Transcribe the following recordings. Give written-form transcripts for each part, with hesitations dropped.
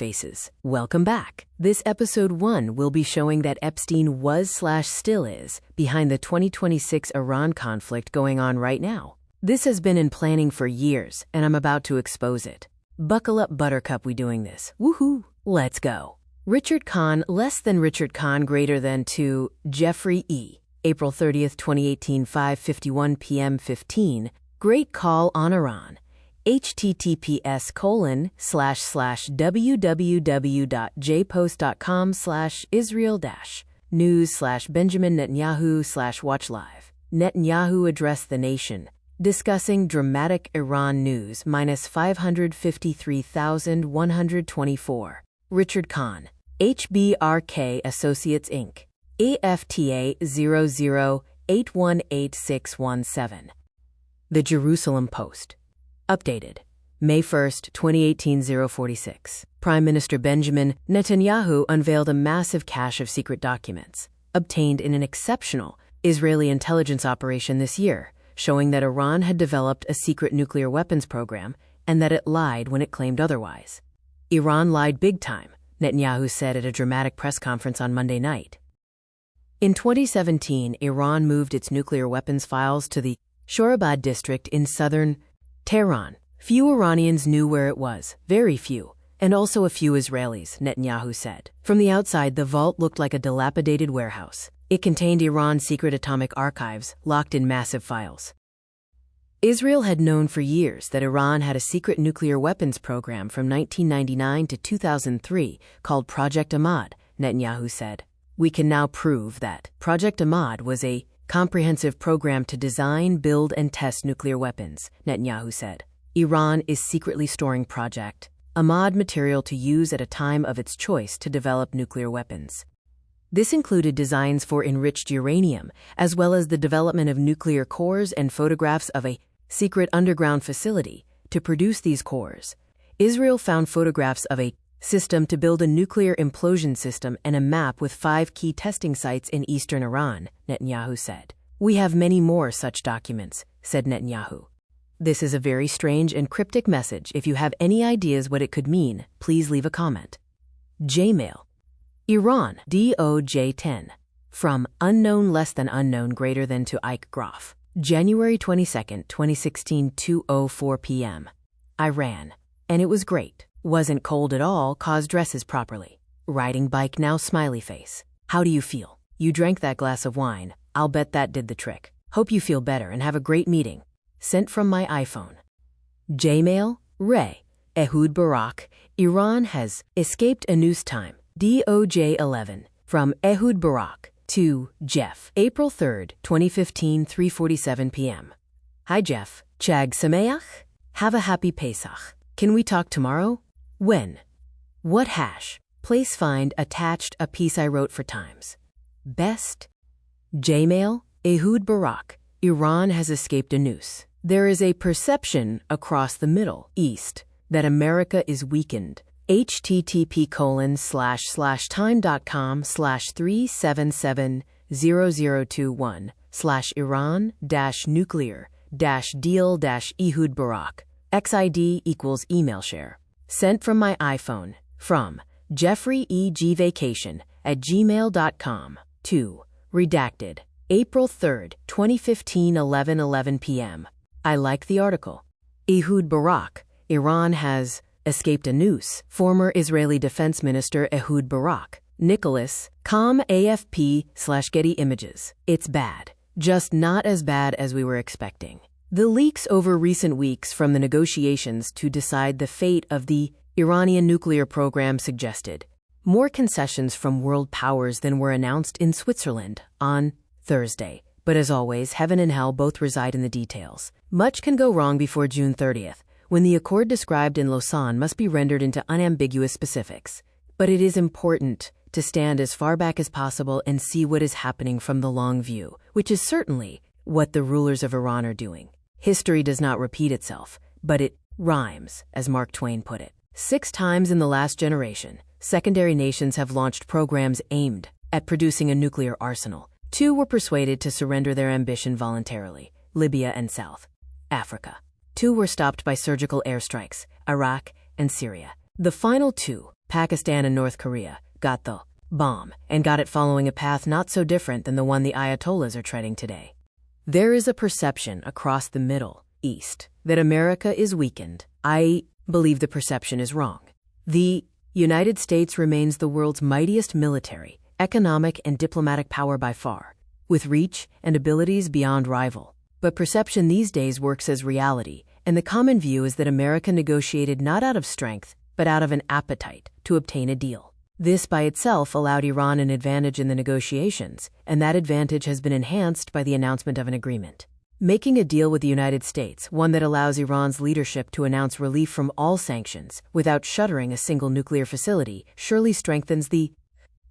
faces. Welcome back. This episode 1 will be showing that Epstein was/still is behind the 2026 Iran conflict going on right now. This has been in planning for years, and I'm about to expose it. Buckle up, Buttercup, we doing this. Woohoo! Let's go. Richard Kahn, less than Richard Kahn, greater than to Jeffrey E. April 30th, 2018, 5:51 p.m. 15. Great call on Iran. https://www.jpost.com/Israel-news/Benjamin Netanyahu/watch live. Netanyahu addressed the nation, discussing dramatic Iran news -553,124. Richard Kahn, HBRK Associates Inc. AFTA 00818617. The Jerusalem Post. Updated. May 1, 2018, 046. Prime Minister Benjamin Netanyahu unveiled a massive cache of secret documents, obtained in an exceptional Israeli intelligence operation this year, showing that Iran had developed a secret nuclear weapons program and that it lied when it claimed otherwise. Iran lied big time, Netanyahu said at a dramatic press conference on Monday night. In 2017, Iran moved its nuclear weapons files to the Shohrabad district in southern Tehran. Few Iranians knew where it was, very few, and also a few Israelis, Netanyahu said. From the outside, the vault looked like a dilapidated warehouse. It contained Iran's secret atomic archives, locked in massive files. Israel had known for years that Iran had a secret nuclear weapons program from 1999 to 2003 called Project Ahmad, Netanyahu said. We can now prove that Project Ahmad was a comprehensive program to design, build, and test nuclear weapons, Netanyahu said. Iran is secretly storing Project Ahmad material to use at a time of its choice to develop nuclear weapons. This included designs for enriched uranium, as well as the development of nuclear cores and photographs of a secret underground facility to produce these cores. Israel found photographs of a system to build a nuclear implosion system and a map with 5 key testing sites in eastern Iran, Netanyahu said. We have many more such documents, said Netanyahu. This is a very strange and cryptic message. If you have any ideas what it could mean, please leave a comment. Jmail. Iran, DOJ10. From unknown less than unknown greater than to Ike Groff. January 22, 2016, 2:04 p.m. Iran. And it was great. Wasn't cold at all, cause dresses properly. Riding bike now smiley face. How do you feel? You drank that glass of wine. I'll bet that did the trick. Hope you feel better and have a great meeting. Sent from my iPhone. Jmail, Ray, Ehud Barak. Iran has escaped a news time. DOJ 11. From Ehud Barak to Jeff. April 3, 2015, 3:47 p.m. Hi Jeff. Chag Sameach? Have a happy Pesach. Can we talk tomorrow? When? What hash? Place find attached a piece I wrote for Times. Best? Jmail, Ehud Barak. Iran has escaped a noose. There is a perception across the Middle East that America is weakened. http://time.com/3770021/Iran-nuclear-deal-Ehud Barak. XID equals email share. Sent from my iPhone. From Jeffrey E. G. Vacation at gmail.com. To redacted. April 3, 2015, 11:11 p.m. I like the article. Ehud Barak. Iran has escaped a noose. Former Israeli Defense Minister Ehud Barak. Nicholas, AFP/Getty Images. It's bad. Just not as bad as we were expecting. The leaks over recent weeks from the negotiations to decide the fate of the Iranian nuclear program suggested more concessions from world powers than were announced in Switzerland on Thursday. But as always, heaven and hell both reside in the details. Much can go wrong before June 30th, when the accord described in Lausanne must be rendered into unambiguous specifics. But it is important to stand as far back as possible and see what is happening from the long view, which is certainly what the rulers of Iran are doing. History does not repeat itself, but it rhymes, as Mark Twain put it. 6 times in the last generation, secondary nations have launched programs aimed at producing a nuclear arsenal. 2 were persuaded to surrender their ambition voluntarily, Libya and South Africa. 2 were stopped by surgical airstrikes, Iraq and Syria. The final 2 Pakistan and North Korea got the bomb, and got it following a path not so different than the one the Ayatollahs are treading today. There is a perception across the Middle East that America is weakened. I believe the perception is wrong. The United States remains the world's mightiest military, economic, and diplomatic power by far, with reach and abilities beyond rival. But perception these days works as reality, and the common view is that America negotiated not out of strength, but out of an appetite to obtain a deal. This by itself allowed Iran an advantage in the negotiations, and that advantage has been enhanced by the announcement of an agreement. Making a deal with the United States, one that allows Iran's leadership to announce relief from all sanctions without shuttering a single nuclear facility, surely strengthens the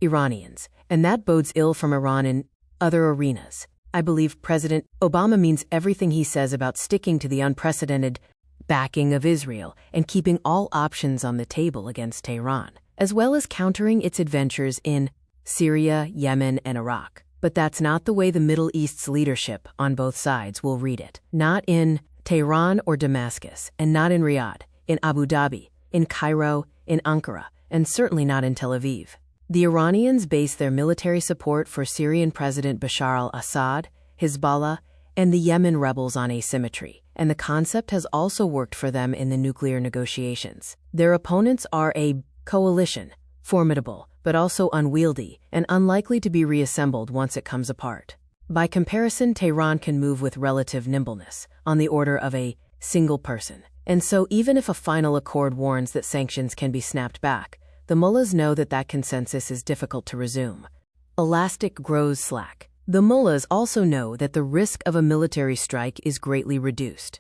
Iranians, and that bodes ill from Iran in other arenas. I believe President Obama means everything he says about sticking to the unprecedented backing of Israel and keeping all options on the table against Tehran, as well as countering its adventures in Syria, Yemen, and Iraq. But that's not the way the Middle East's leadership on both sides will read it. Not in Tehran or Damascus, and not in Riyadh, in Abu Dhabi, in Cairo, in Ankara, and certainly not in Tel Aviv. The Iranians base their military support for Syrian President Bashar al-Assad, Hezbollah, and the Yemen rebels on asymmetry, and the concept has also worked for them in the nuclear negotiations. Their opponents are a coalition, formidable, but also unwieldy, and unlikely to be reassembled once it comes apart. By comparison, Tehran can move with relative nimbleness, on the order of a single person. And so even if a final accord warns that sanctions can be snapped back, the mullahs know that that consensus is difficult to resume. Elastic grows slack. The mullahs also know that the risk of a military strike is greatly reduced.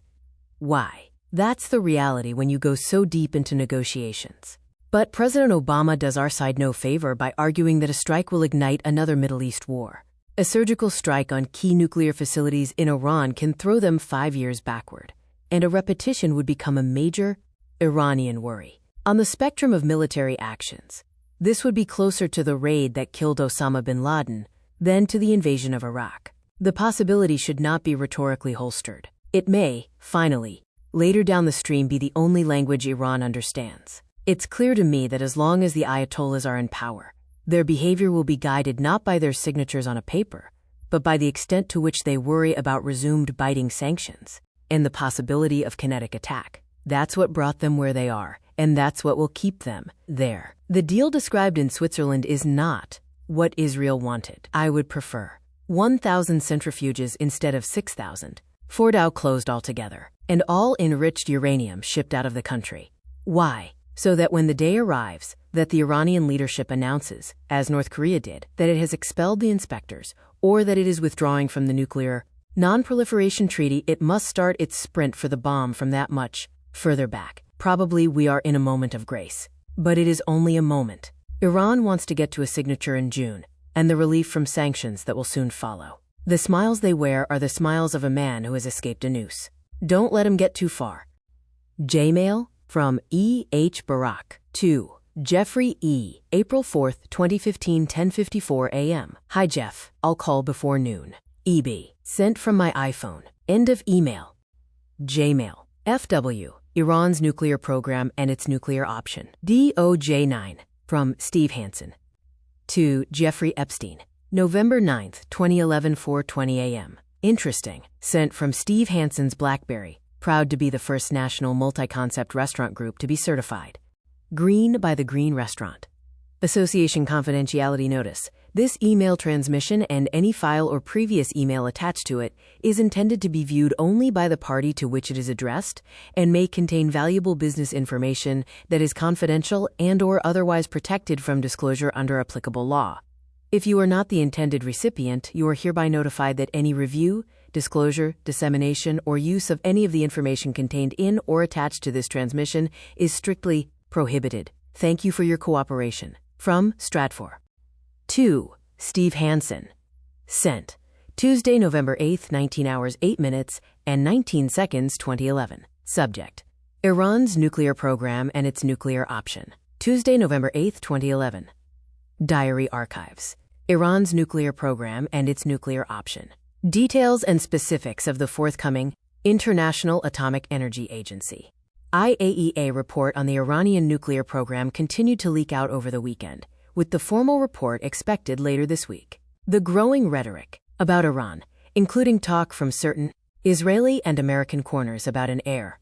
Why? That's the reality when you go so deep into negotiations. But President Obama does our side no favor by arguing that a strike will ignite another Middle East war. A surgical strike on key nuclear facilities in Iran can throw them 5 years backward, and a repetition would become a major Iranian worry. On the spectrum of military actions, this would be closer to the raid that killed Osama bin Laden than to the invasion of Iraq. The possibility should not be rhetorically holstered. It may, finally, later down the stream be the only language Iran understands. It's clear to me that as long as the Ayatollahs are in power, their behavior will be guided not by their signatures on a paper, but by the extent to which they worry about resumed biting sanctions and the possibility of kinetic attack. That's what brought them where they are, and that's what will keep them there. The deal described in Switzerland is not what Israel wanted. I would prefer 1,000 centrifuges instead of 6,000. Foryoupage closed altogether, and all enriched uranium shipped out of the country. Why? So that when the day arrives that the Iranian leadership announces, as North Korea did, that it has expelled the inspectors, or that it is withdrawing from the nuclear non-proliferation treaty, it must start its sprint for the bomb from that much further back. Probably we are in a moment of grace. But it is only a moment. Iran wants to get to a signature in June, and the relief from sanctions that will soon follow. The smiles they wear are the smiles of a man who has escaped a noose. Don't let him get too far. J-Mail from E. H. Barak to Jeffrey E. April 4th, 2015, 10:54 a.m. Hi Jeff, I'll call before noon. EB. Sent from my iPhone. End of email. J-Mail. FW. Iran's nuclear program and its nuclear option. DOJ9. From Steve Hansen. To Jeffrey Epstein. November 9th, 2011, 4:20 a.m. Interesting. Sent from Steve Hansen's BlackBerry. Proud to be the first national multi-concept restaurant group to be certified Green by the Green Restaurant Association confidentiality notice. This email transmission and any file or previous email attached to it is intended to be viewed only by the party to which it is addressed and may contain valuable business information that is confidential and/or otherwise protected from disclosure under applicable law. If you are not the intended recipient, you are hereby notified that any review, disclosure, dissemination, or use of any of the information contained in or attached to this transmission is strictly prohibited. Thank you for your cooperation. From Stratfor. To Steve Hansen. Sent Tuesday, November 8th, 19 hours 8 minutes and 19 seconds 2011. Subject: Iran's nuclear program and its nuclear option. Tuesday, November 8th, 2011. Diary archives. Iran's nuclear program and its nuclear option. Details and specifics of the forthcoming International Atomic Energy Agency IAEA report on the Iranian nuclear program continued to leak out over the weekend, with the formal report expected later this week. The growing rhetoric about Iran, including talk from certain Israeli and American corners about an air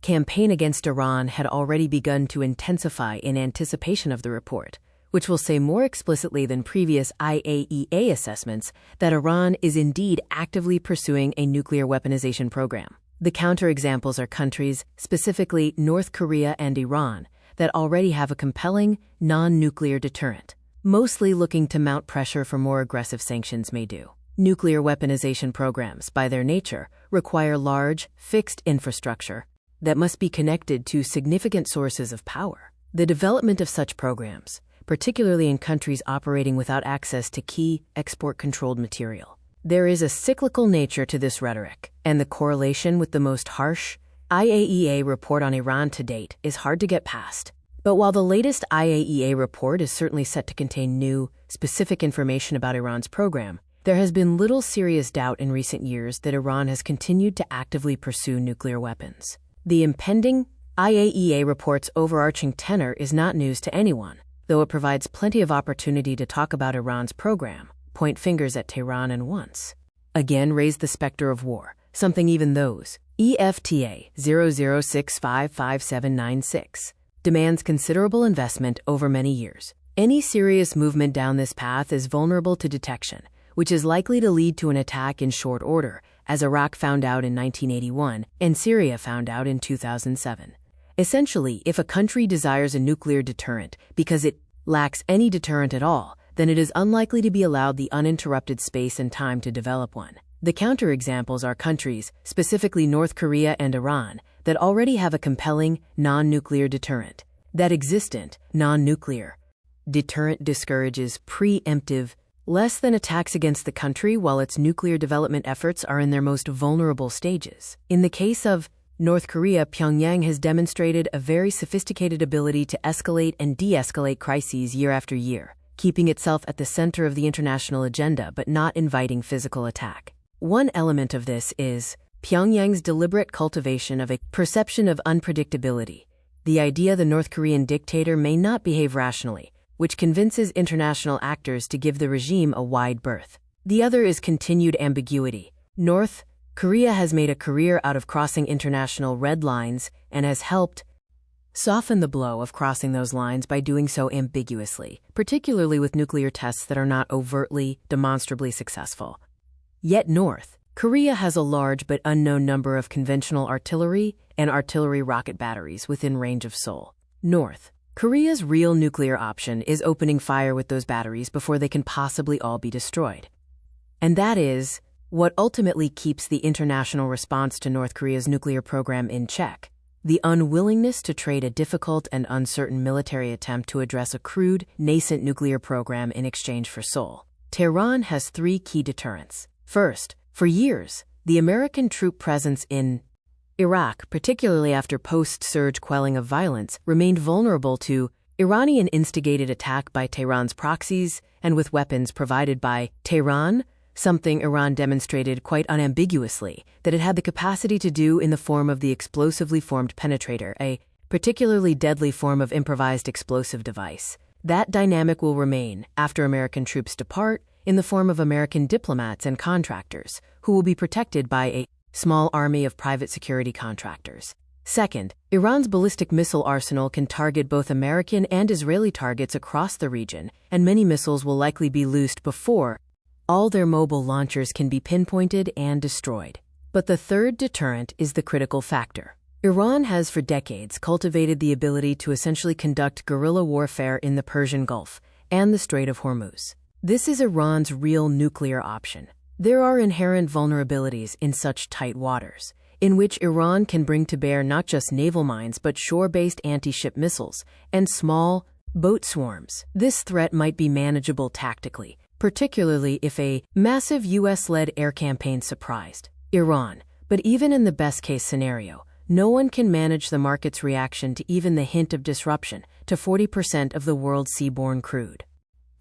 campaign against Iran had already begun to intensify in anticipation of the report, which will say more explicitly than previous IAEA assessments that Iran is indeed actively pursuing a nuclear weaponization program. The counterexamples are countries, specifically North Korea and Iran, that already have a compelling, non-nuclear deterrent, mostly looking to mount pressure for more aggressive sanctions may do. Nuclear weaponization programs, by their nature, require large, fixed infrastructure that must be connected to significant sources of power. The development of such programs, particularly in countries operating without access to key export-controlled material. There is a cyclical nature to this rhetoric, and the correlation with the most harsh IAEA report on Iran to date is hard to get past. But while the latest IAEA report is certainly set to contain new, specific information about Iran's program, there has been little serious doubt in recent years that Iran has continued to actively pursue nuclear weapons. The impending IAEA report's overarching tenor is not news to anyone, though it provides plenty of opportunity to talk about Iran's program, point fingers at Tehran, and once again raise the specter of war, something even those EFTA 00655796 demands considerable investment over many years. Any serious movement down this path is vulnerable to detection, which is likely to lead to an attack in short order, as Iraq found out in 1981 and Syria found out in 2007. Essentially, if a country desires a nuclear deterrent because it lacks any deterrent at all, then it is unlikely to be allowed the uninterrupted space and time to develop one. The counterexamples are countries, specifically North Korea and Iran, that already have a compelling, non-nuclear deterrent. That existent, non-nuclear deterrent discourages preemptive, less than attacks against the country while its nuclear development efforts are in their most vulnerable stages. In the case of North Korea, Pyongyang has demonstrated a very sophisticated ability to escalate and de-escalate crises year after year, keeping itself at the center of the international agenda but not inviting physical attack. One element of this is Pyongyang's deliberate cultivation of a perception of unpredictability, the idea the North Korean dictator may not behave rationally, which convinces international actors to give the regime a wide berth. The other is continued ambiguity. North Korea has made a career out of crossing international red lines and has helped soften the blow of crossing those lines by doing so ambiguously, particularly with nuclear tests that are not overtly, demonstrably successful. Yet North Korea has a large but unknown number of conventional artillery and artillery rocket batteries within range of Seoul. North Korea's real nuclear option is opening fire with those batteries before they can possibly all be destroyed. And that is what ultimately keeps the international response to North Korea's nuclear program in check: the unwillingness to trade a difficult and uncertain military attempt to address a crude, nascent nuclear program in exchange for Seoul. Tehran has three key deterrents. First, for years, the American troop presence in Iraq, particularly after post-surge quelling of violence, remained vulnerable to Iranian-instigated attack by Tehran's proxies and with weapons provided by Tehran, something Iran demonstrated quite unambiguously that it had the capacity to do in the form of the explosively formed penetrator, a particularly deadly form of improvised explosive device. That dynamic will remain after American troops depart in the form of American diplomats and contractors, who will be protected by a small army of private security contractors. Second, Iran's ballistic missile arsenal can target both American and Israeli targets across the region, and many missiles will likely be loosed before all their mobile launchers can be pinpointed and destroyed. But the third deterrent is the critical factor. Iran has for decades cultivated the ability to essentially conduct guerrilla warfare in the Persian Gulf and the Strait of Hormuz. This is Iran's real nuclear option. There are inherent vulnerabilities in such tight waters, in which Iran can bring to bear not just naval mines but shore-based anti-ship missiles and small boat swarms. This threat might be manageable tactically, particularly if a massive US-led air campaign surprised Iran. But even in the best-case scenario, no one can manage the market's reaction to even the hint of disruption to 40% of the world's seaborne crude.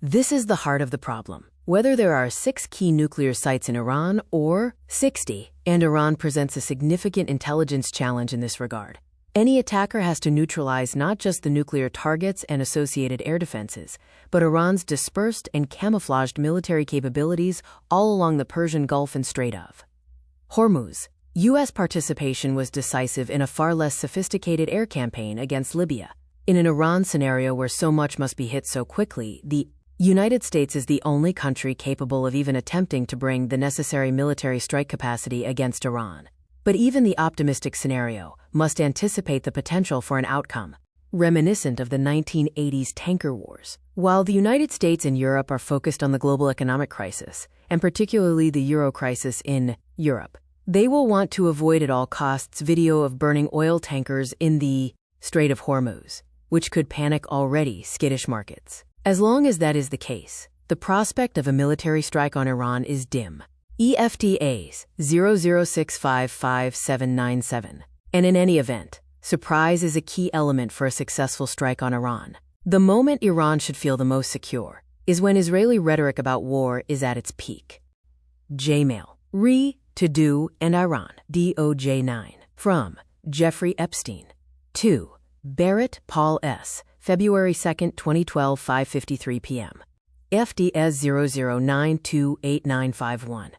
This is the heart of the problem. Whether there are 6 key nuclear sites in Iran or 60, and Iran presents a significant intelligence challenge in this regard. Any attacker has to neutralize not just the nuclear targets and associated air defenses, but Iran's dispersed and camouflaged military capabilities all along the Persian Gulf and Strait of Hormuz. U.S. participation was decisive in a far less sophisticated air campaign against Libya. In an Iran scenario where so much must be hit so quickly, the United States is the only country capable of even attempting to bring the necessary military strike capacity against Iran. But even the optimistic scenario must anticipate the potential for an outcome reminiscent of the 1980s tanker wars. While the United States and Europe are focused on the global economic crisis, and particularly the euro crisis in Europe, they will want to avoid at all costs video of burning oil tankers in the Strait of Hormuz, which could panic already skittish markets. As long as that is the case, the prospect of a military strike on Iran is dim. EFTAs 00655797. And in any event, surprise is a key element for a successful strike on Iran. The moment Iran should feel the most secure is when Israeli rhetoric about war is at its peak. Jmail. To do and Iran. DOJ9. From Jeffrey Epstein. 2. Barrett, Paul S. February 2, 2012, 5:53 p.m. FDS 00928951.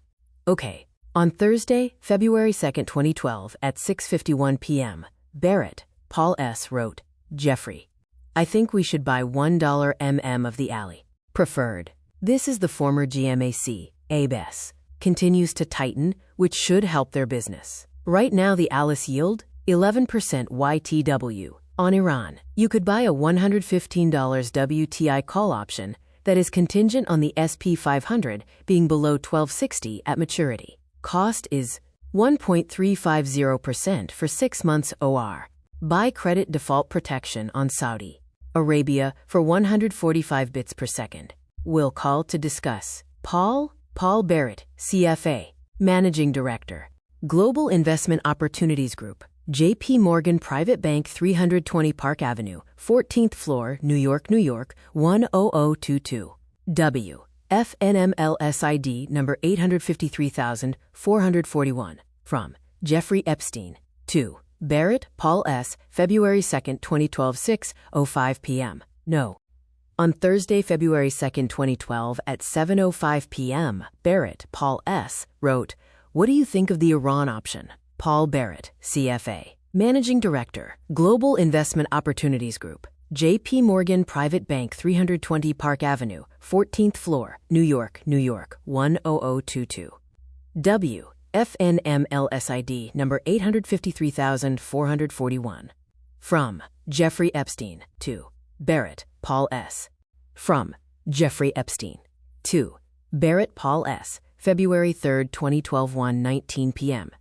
Okay. On Thursday, February 2, 2012, at 6:51 p.m., Barrett, Paul S. wrote, Jeffrey, I think we should buy $1 of the alley. Preferred. This is the former GMAC, ABES. Continues to tighten, which should help their business. Right now the Alice yield, 11% YTW. On Iran, you could buy a $115 WTI call option that is contingent on the SP 500 being below 1260 at maturity. Cost is 1.350% for 6 months OR. Buy credit default protection on Saudi Arabia for 145 bits per second. Will call to discuss. Paul Barrett, CFA, Managing Director, Global Investment Opportunities Group, J.P. Morgan Private Bank 320 Park Avenue, 14th floor, New York, 10022. W. FNMLSID number 853,441. From Jeffrey Epstein. 2. Barrett, Paul S. February 2, 2012, 6:05 p.m. No. On Thursday, February 2, 2012, at 7:05 p.m., Barrett, Paul S., wrote, What do you think of the Iran option? Paul Barrett, CFA, Managing Director, Global Investment Opportunities Group, J.P. Morgan Private Bank 320 Park Avenue, 14th floor, New York, 10022. W. FNMLSID number 853,441. From Jeffrey Epstein. 2. Barrett, Paul S. From Jeffrey Epstein. 2. Barrett, Paul S. February 3, 2012, 1:19 p.m.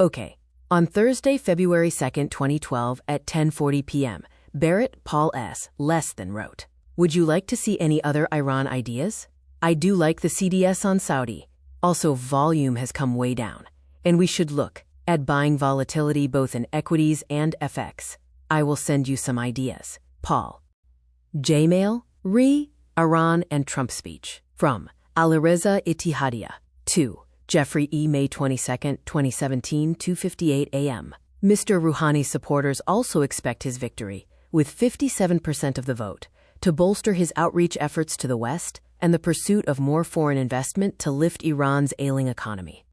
Okay. On Thursday, February 2, 2012, at 10:40 p.m., Barrett, Paul S. less than wrote, Would you like to see any other Iran ideas? I do like the CDS on Saudi. Also, volume has come way down, and we should look at buying volatility both in equities and FX. I will send you some ideas. Paul. Jmail, Iran and Trump speech. From Alireza Itihadia. 2. Jeffrey E. May 22, 2017, 2:58 a.m. Mr. Rouhani's supporters also expect his victory, with 57% of the vote, to bolster his outreach efforts to the West and the pursuit of more foreign investment to lift Iran's ailing economy.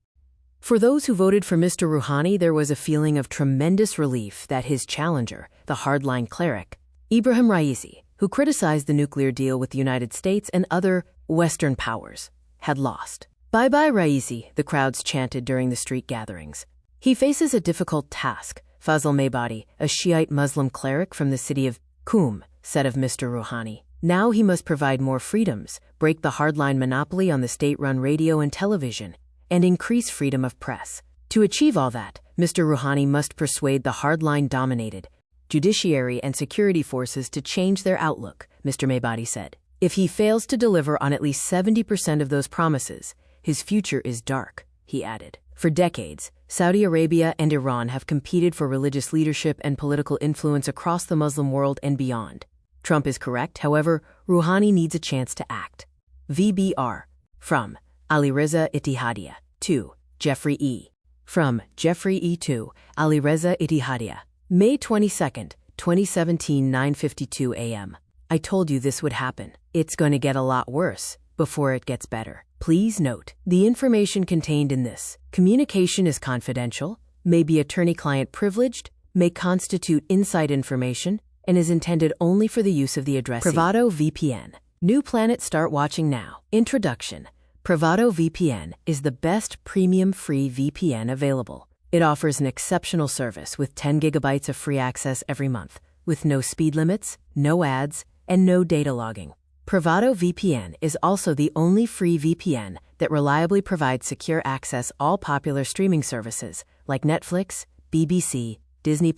For those who voted for Mr. Rouhani, there was a feeling of tremendous relief that his challenger, the hardline cleric, Ibrahim Raisi, who criticized the nuclear deal with the United States and other Western powers, had lost. Bye-bye, Raisi, the crowds chanted during the street gatherings. He faces a difficult task, Fazl Maybadi, a Shiite Muslim cleric from the city of Qum, said of Mr. Rouhani. Now he must provide more freedoms, break the hardline monopoly on the state-run radio and television, and increase freedom of press. To achieve all that, Mr. Rouhani must persuade the hardline-dominated judiciary and security forces to change their outlook, Mr. Maybadi said. If he fails to deliver on at least 70% of those promises, his future is dark, he added. For decades, Saudi Arabia and Iran have competed for religious leadership and political influence across the Muslim world and beyond. Trump is correct, however, Rouhani needs a chance to act. VBR. From Alireza Itihadia. 2. Jeffrey E. From Jeffrey E. to Alireza Itihadia. May 22, 2017, 9:52 a.m. I told you this would happen. It's going to get a lot worse before it gets better. Please note, the information contained in this communication is confidential, may be attorney-client privileged, may constitute inside information, and is intended only for the use of the addressee. Privado VPN. New planet, start watching now. Introduction. Privado VPN is the best premium free VPN available. It offers an exceptional service with 10 gigabytes of free access every month, with no speed limits, no ads, and no data logging. Privado VPN is also the only free VPN that reliably provides secure access all popular streaming services like Netflix, BBC, Disney+,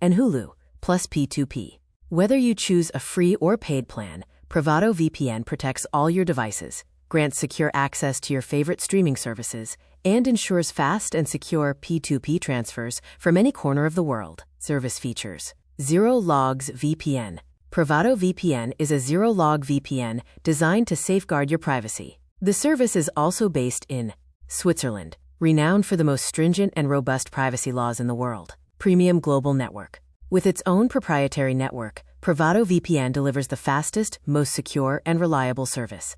and Hulu, plus P2P. Whether you choose a free or paid plan, Privado VPN protects all your devices, grants secure access to your favorite streaming services, and ensures fast and secure P2P transfers from any corner of the world. Service features. Zero Logs VPN. Privado VPN is a zero-log VPN designed to safeguard your privacy. The service is also based in Switzerland, renowned for the most stringent and robust privacy laws in the world. Premium Global Network. With its own proprietary network, Privado VPN delivers the fastest, most secure, and reliable service.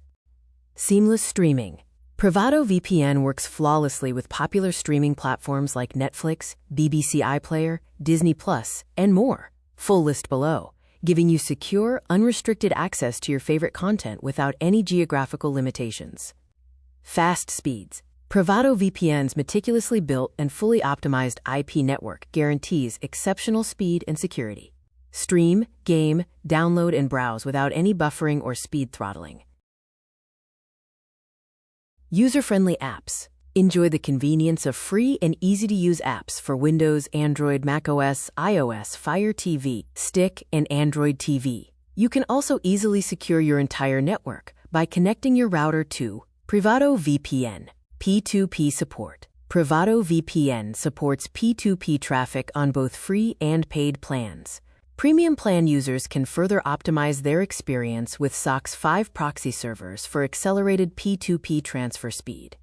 Seamless streaming. Privado VPN works flawlessly with popular streaming platforms like Netflix, BBC iPlayer, Disney+, and more. Full list below, giving you secure, unrestricted access to your favorite content without any geographical limitations. Fast speeds. Privado VPN's meticulously built and fully optimized IP network guarantees exceptional speed and security. Stream, game, download, and browse without any buffering or speed throttling. User-friendly apps. Enjoy the convenience of free and easy-to-use apps for Windows, Android, macOS, iOS, Fire TV, Stick, and Android TV. You can also easily secure your entire network by connecting your router to Privado VPN. P2P support. Privado VPN supports P2P traffic on both free and paid plans. Premium plan users can further optimize their experience with SOC's 5 proxy servers for accelerated P2P transfer speed.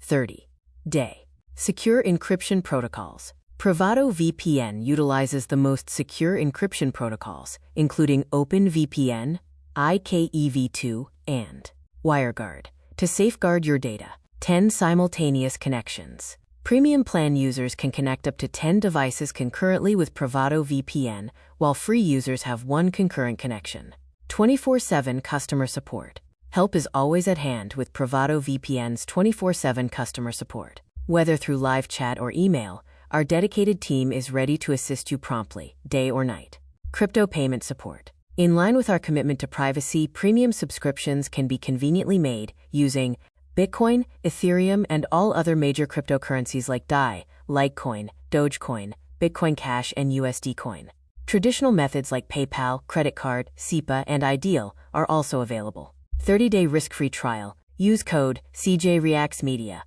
30-day. Secure encryption protocols. Privado VPN utilizes the most secure encryption protocols, including OpenVPN, IKEv2, and WireGuard, to safeguard your data. 10 simultaneous connections. Premium plan users can connect up to 10 devices concurrently with Privado VPN, while free users have 1 concurrent connection. 24/7 customer support. Help is always at hand with Privado VPN's 24/7 customer support. Whether through live chat or email, our dedicated team is ready to assist you promptly, day or night. Crypto payment support. In line with our commitment to privacy, premium subscriptions can be conveniently made using Bitcoin, Ethereum, and all other major cryptocurrencies like DAI, Litecoin, Dogecoin, Bitcoin Cash, and USD Coin. Traditional methods like PayPal, credit card, SEPA, and Ideal are also available. 30-day risk-free trial. Use code CJReactsMedia